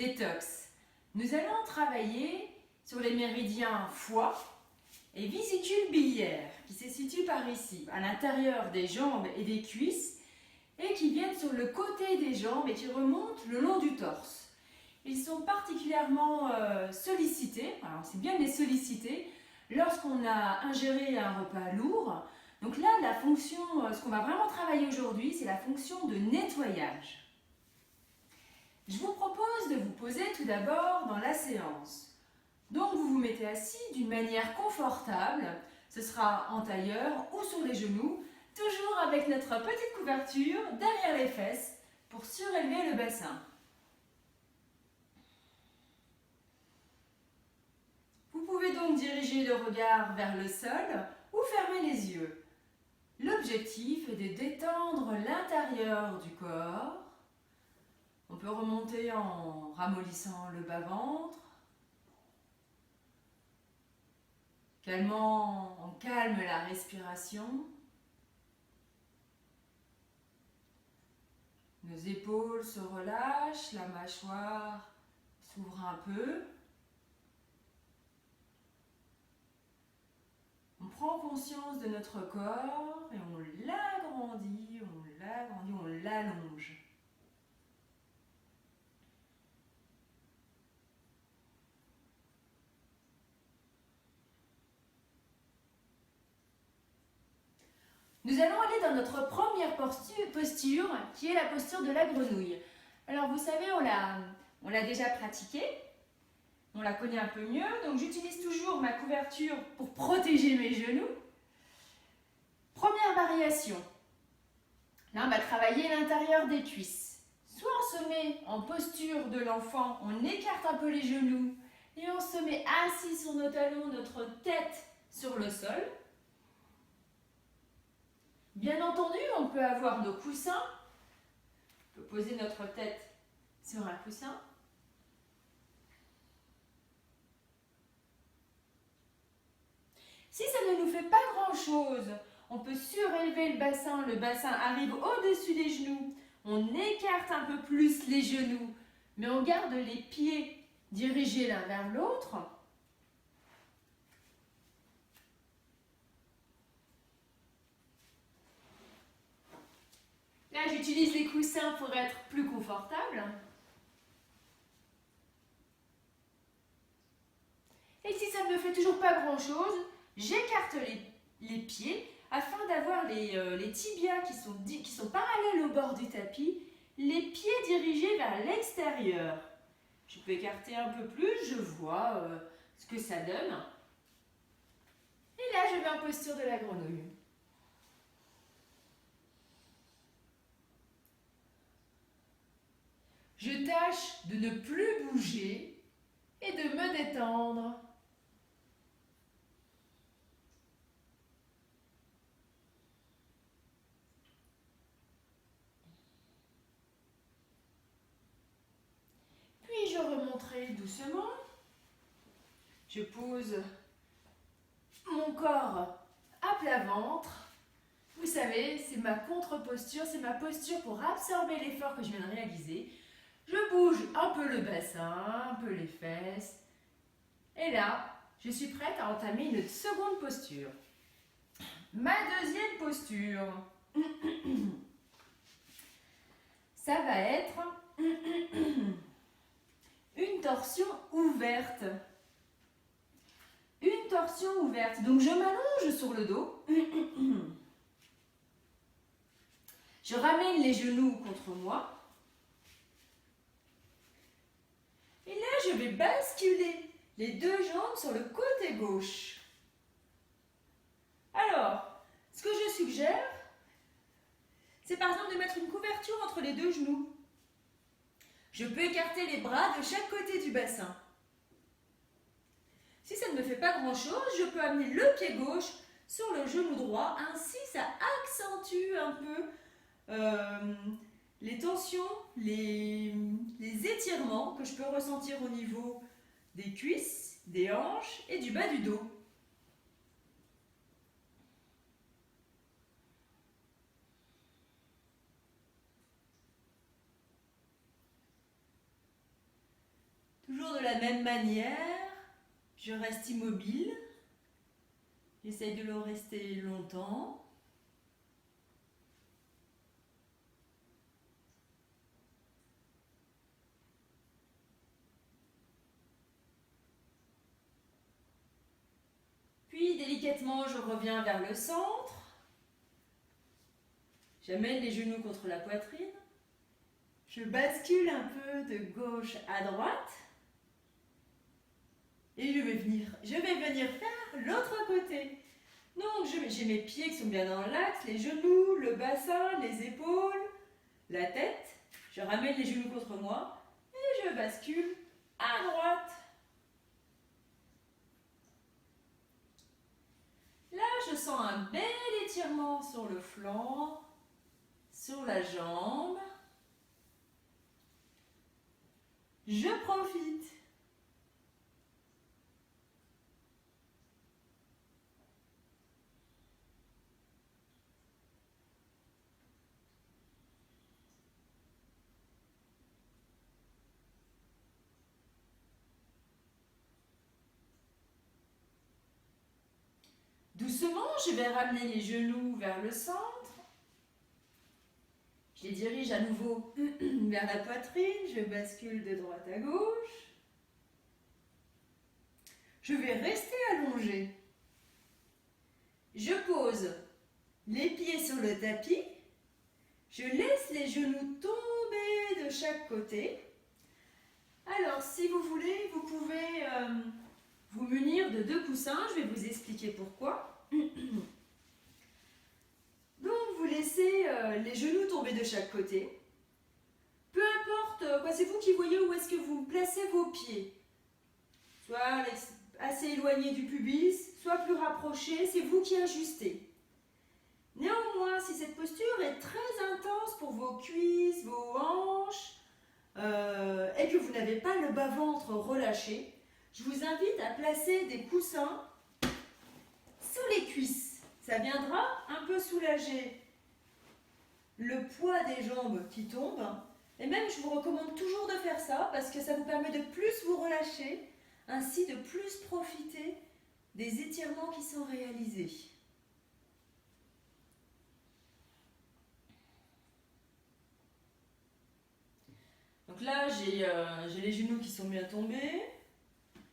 détox. Nous allons travailler sur les méridiens foie et vésicule biliaire qui se situent par ici, à l'intérieur des jambes et des cuisses et qui viennent sur le côté des jambes et qui remontent le long du torse. Ils sont particulièrement sollicités, alors c'est bien de les solliciter lorsqu'on a ingéré un repas lourd. Donc là, la fonction, ce qu'on va vraiment travailler aujourd'hui, c'est la fonction de nettoyage. Je vous propose de vous poser tout d'abord dans la séance. Donc vous vous mettez assis d'une manière confortable, ce sera en tailleur ou sur les genoux, toujours avec notre petite couverture derrière les fesses pour surélever le bassin. Vous pouvez donc diriger le regard vers le sol ou fermer les yeux. L'objectif est de détendre l'intérieur du corps. On peut remonter en ramollissant le bas-ventre. On calme la respiration. Nos épaules se relâchent, la mâchoire s'ouvre un peu. On prend conscience de notre corps et on l'agrandit, on l'allonge. Nous allons aller dans notre première posture, qui est la posture de la grenouille. Alors vous savez, on l'a déjà pratiquée, on la connaît un peu mieux, donc j'utilise toujours ma couverture pour protéger mes genoux. Première variation. Là, on va travailler l'intérieur des cuisses. Soit on se met en posture de l'enfant, on écarte un peu les genoux et on se met assis sur nos talons, notre tête sur le sol. Bien entendu, on peut avoir nos coussins. On peut poser notre tête sur un coussin. Si ça ne nous fait pas grand-chose, on peut surélever le bassin arrive au-dessus des genoux. On écarte un peu plus les genoux, mais on garde les pieds dirigés l'un vers l'autre. Là, j'utilise les coussins pour être plus confortable. Et si ça ne me fait toujours pas grand-chose, j'écarte les pieds afin d'avoir les tibias qui sont parallèles au bord du tapis, les pieds dirigés vers l'extérieur. Je peux écarter un peu plus, je vois ce que ça donne. Et là, je mets en posture de la grenouille. Je tâche de ne plus bouger et de me détendre. Puis je remonterai doucement. Je pose mon corps à plat ventre. Vous savez, c'est ma contre-posture, c'est ma posture pour absorber l'effort que je viens de réaliser. Je bouge un peu le bassin, un peu les fesses. Et là, je suis prête à entamer une seconde posture. Ma deuxième posture, ça va être une torsion ouverte. Une torsion ouverte. Donc je m'allonge sur le dos. Je ramène les genoux contre moi. Et là, je vais basculer les deux jambes sur le côté gauche. Alors, ce que je suggère, c'est par exemple de mettre une couverture entre les deux genoux. Je peux écarter les bras de chaque côté du bassin. Si ça ne me fait pas grand-chose, je peux amener le pied gauche sur le genou droit. Ainsi, ça accentue un peu les tensions, les étirements que je peux ressentir au niveau des cuisses, des hanches et du bas du dos. la même manière, je reste immobile. J'essaye de le rester longtemps. Puis délicatement, je reviens vers le centre. J'amène les genoux contre la poitrine. Je bascule un peu de gauche à droite. Et je vais venir faire l'autre côté. Donc j'ai mes pieds qui sont bien dans l'axe, les genoux, le bassin, les épaules, la tête. Je ramène les genoux contre moi et je bascule à droite. Là, je sens un bel étirement sur le flanc, sur la jambe. Je profite. Doucement, je vais ramener les genoux vers le centre. Je les dirige à nouveau vers la poitrine. Je bascule de droite à gauche. Je vais rester allongé. Je pose les pieds sur le tapis. Je laisse les genoux tomber de chaque côté. Alors, si vous voulez, vous pouvez vous munir de 2 coussins. Je vais vous expliquer pourquoi. Donc, vous laissez les genoux tomber de chaque côté. Peu importe, c'est vous qui voyez où est-ce que vous placez vos pieds. Soit assez éloigné du pubis, soit plus rapproché, c'est vous qui ajustez. Néanmoins, si cette posture est très intense pour vos cuisses, vos hanches, et que vous n'avez pas le bas-ventre relâché, je vous invite à placer des coussins sous les cuisses. Ça viendra un peu soulager le poids des jambes qui tombent. Et même, je vous recommande toujours de faire ça parce que ça vous permet de plus vous relâcher, ainsi de plus profiter des étirements qui sont réalisés. Donc là, j'ai les genoux qui sont bien tombés,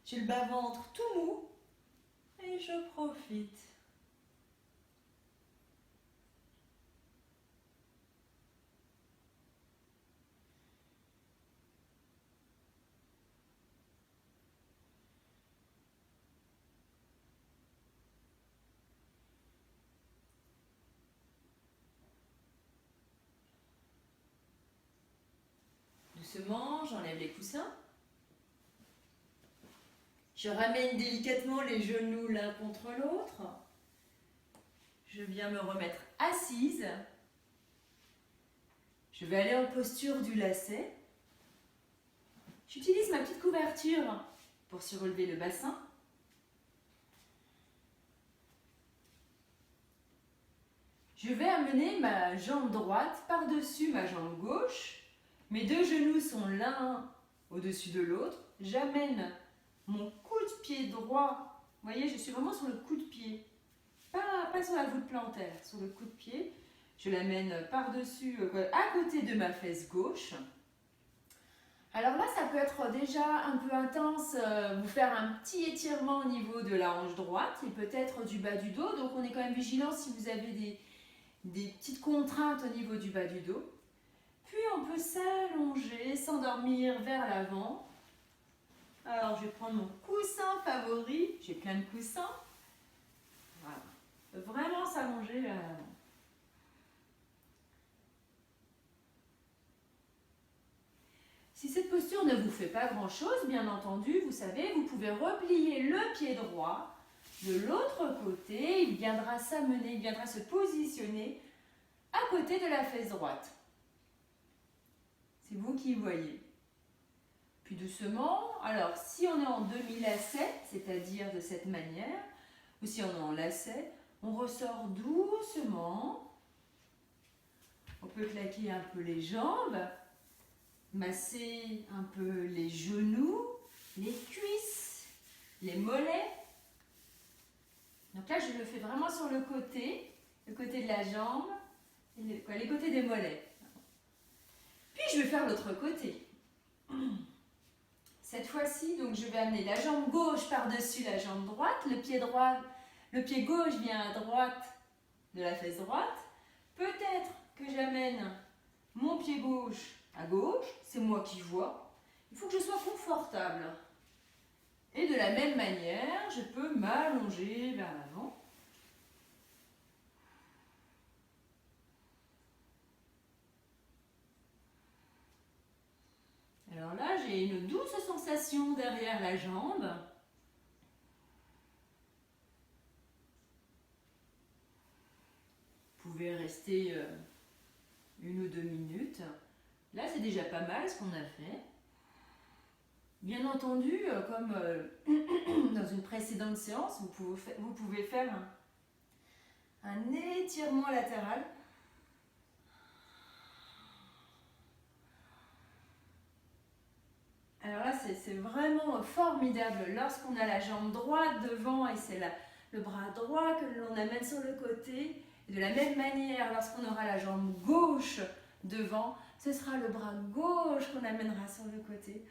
j'ai le bas-ventre tout mou et je profite. Doucement, j'enlève les coussins. Je ramène délicatement les genoux l'un contre l'autre. Je viens me remettre assise. Je vais aller en posture du lacet. J'utilise ma petite couverture pour surélever le bassin. Je vais amener ma jambe droite par-dessus ma jambe gauche. Mes 2 genoux sont l'un au-dessus de l'autre. J'amène mon coup de pied droit. Vous voyez, je suis vraiment sur le coup de pied. Pas sur la voûte plantaire, sur le coup de pied. Je l'amène par-dessus, à côté de ma fesse gauche. Alors là, ça peut être déjà un peu intense, vous faire un petit étirement au niveau de la hanche droite et peut-être du bas du dos. Donc on est quand même vigilant si vous avez des petites contraintes au niveau du bas du dos. Puis on peut s'allonger, s'endormir vers l'avant. Alors je vais prendre mon coussin favori, j'ai plein de coussins. Voilà. Vraiment s'allonger vers l'avant. Si cette posture ne vous fait pas grand-chose, bien entendu, vous savez, vous pouvez replier le pied droit de l'autre côté. Il viendra s'amener, il viendra se positionner à côté de la fesse droite. C'est vous qui voyez. Puis doucement, alors si on est en demi-lacet, c'est-à-dire de cette manière, ou si on est en lacet, on ressort doucement. On peut claquer un peu les jambes, masser un peu les genoux, les cuisses, les mollets. Donc là, je le fais vraiment sur le côté de la jambe, et les côtés des mollets. Puis je vais faire l'autre côté. Cette fois-ci, donc je vais amener la jambe gauche par-dessus la jambe droite, le pied gauche vient à droite de la fesse droite. Peut-être que j'amène mon pied gauche à gauche, c'est moi qui vois. Il faut que je sois confortable. Et de la même manière, je peux m'allonger vers l'avant. Alors là, j'ai une douce sensation derrière la jambe. Vous pouvez rester 1 ou 2 minutes. Là, c'est déjà pas mal ce qu'on a fait. Bien entendu, comme dans une précédente séance, vous pouvez faire un étirement latéral. Alors là, c'est vraiment formidable lorsqu'on a la jambe droite devant et c'est le bras droit que l'on amène sur le côté. Et de la même manière, lorsqu'on aura la jambe gauche devant, ce sera le bras gauche qu'on amènera sur le côté.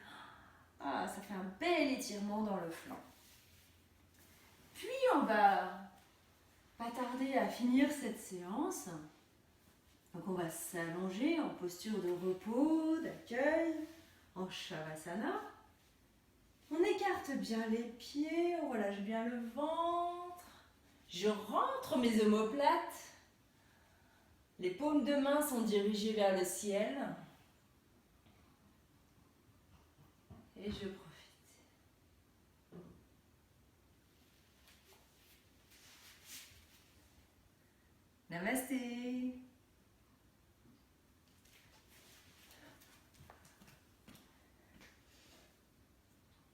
Ah, ça fait un bel étirement dans le flanc. Puis on va pas tarder à finir cette séance. Donc on va s'allonger en posture de repos, d'accueil, en Shavasana. On écarte bien les pieds, on relâche bien le ventre. Je rentre mes omoplates. Les paumes de main sont dirigées vers le ciel. Et je profite. Namasté.